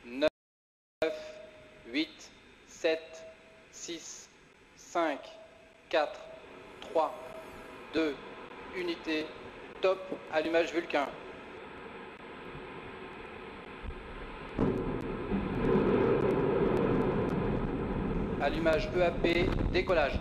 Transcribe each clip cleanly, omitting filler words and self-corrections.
9, 8, 7, 6, 5, 4, 3, 2, unité, top, allumage Vulcain. Allumage EAP, décollage.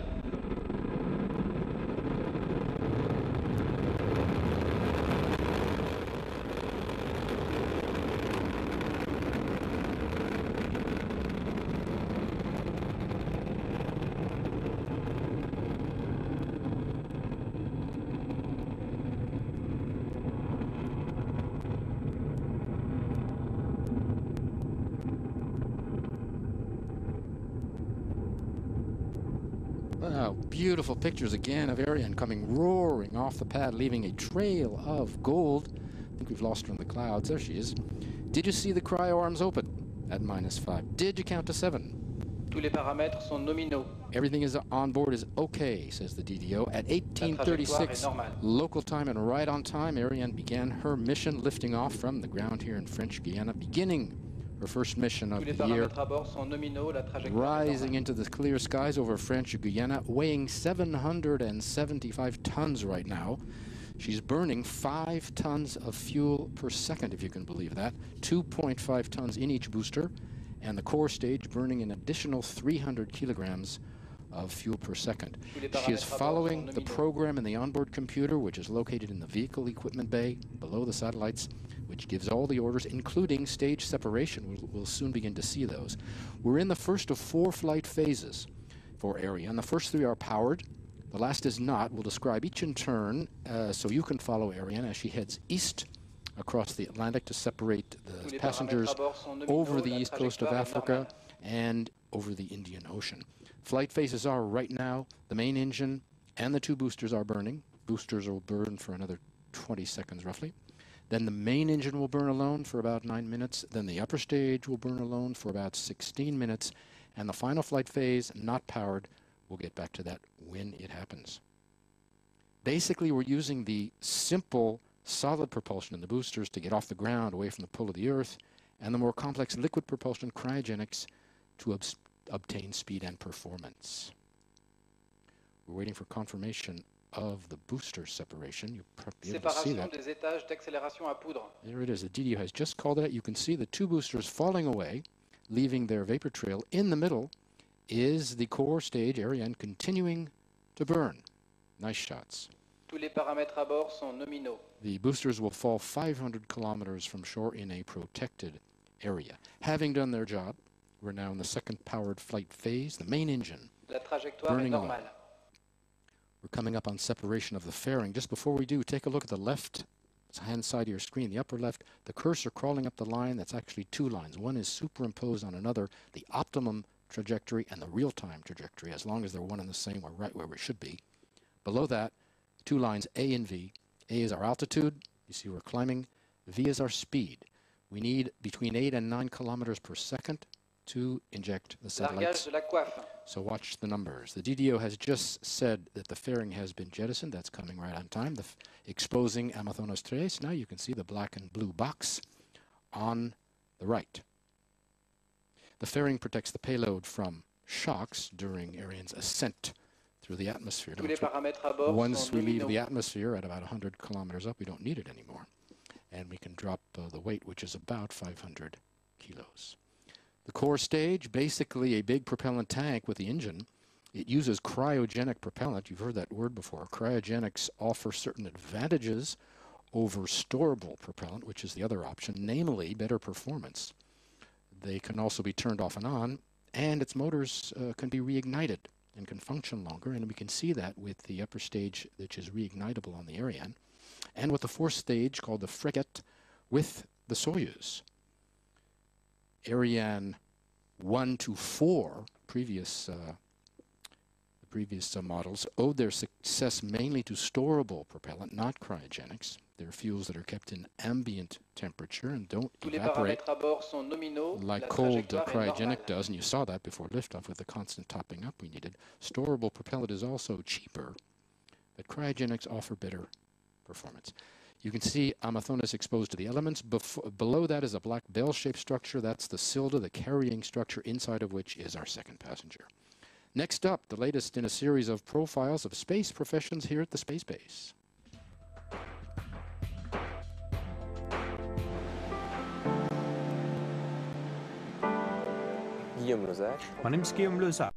Wow, beautiful pictures again of Ariane coming roaring off the pad, leaving a trail of gold. I think we've lost her in the clouds. There she is. Did you see the cryo arms open at -5? Did you count to 7? Tous les paramètres sont nominaux. Everything is on board is okay, says the DDO. At 18:36 local time and right on time, Ariane began her mission, lifting off from the ground here in French Guiana, beginning her first mission of the year, rising into the clear skies over French Guiana, weighing 775 tons right now. She's burning 5 tons of fuel per second, if you can believe that, 2.5 tons in each booster, and the core stage burning an additional 300 kilograms of fuel per second. She is following the program in the onboard computer, which is located in the vehicle equipment bay below the satellites, which gives all the orders, including stage separation. We'll soon begin to see those. We're in the first of 4 flight phases for Ariane. The first 3 are powered. The last is not. We'll describe each in turn so you can follow Ariane as she heads east across the Atlantic to separate the passengers over the east coast of Africa and over the Indian Ocean. Flight phases are right now, the main engine and the 2 boosters are burning. Boosters will burn for another 20 seconds roughly. Then the main engine will burn alone for about 9 minutes. Then the upper stage will burn alone for about 16 minutes. And the final flight phase, not powered, we'll get back to that when it happens. Basically, we're using the simple solid propulsion in the boosters to get off the ground away from the pull of the Earth, and the more complex liquid propulsion cryogenics to obtain speed and performance. We're waiting for confirmation of the booster separation. You'll probably be able to see that. There it is. The DDO has just called it out. You can see the 2 boosters falling away, leaving their vapor trail. In the middle is the core stage, Ariane, continuing to burn. Nice shots. Tous les paramètres à bord sont nominaux. The boosters will fall 500 kilometers from shore in a protected area. Having done their job, we're now in the second powered flight phase, the main engine burning away. We're coming up on separation of the fairing. Just before we do, take a look at the left-hand side of your screen, the upper left, the cursor crawling up the line. That's actually 2 lines. One is superimposed on another, the optimum trajectory and the real-time trajectory. As long as they're one and the same, we're right where we should be. Below that, 2 lines, A and V. A is our altitude. You see we're climbing. V is our speed. We need between 8 and 9 kilometers per second to inject the satellites. So watch the numbers. The DDO has just said that the fairing has been jettisoned. That's coming right on time. Exposing Amazonas 3. Now you can see the black and blue box on the right. The fairing protects the payload from shocks during Ariane's ascent through the atmosphere. Once we leave the atmosphere at about 100 kilometers up, we don't need it anymore. And we can drop the weight, which is about 500 kilos. The core stage, basically a big propellant tank with the engine. It uses cryogenic propellant. You've heard that word before. Cryogenics offer certain advantages over storable propellant, which is the other option, namely better performance. They can also be turned off and on, and its motors can be reignited and can function longer, and we can see that with the upper stage, which is reignitable on the Ariane, and with the 4th stage called the Frigate with the Soyuz. Ariane 1 to 4, previous models, owed their success mainly to storable propellant, not cryogenics. They're fuels that are kept in ambient temperature and don't evaporate like cold cryogenic does, and you saw that before liftoff with the constant topping up we needed. Storable propellant is also cheaper, but cryogenics offer better performance. You can see Amazonas exposed to the elements. Below that is a black bell-shaped structure. That's the Silda, the carrying structure, inside of which is our second passenger. Next up, the latest in a series of profiles of space professions here at the Space Base. My name is Guillaume Lozach.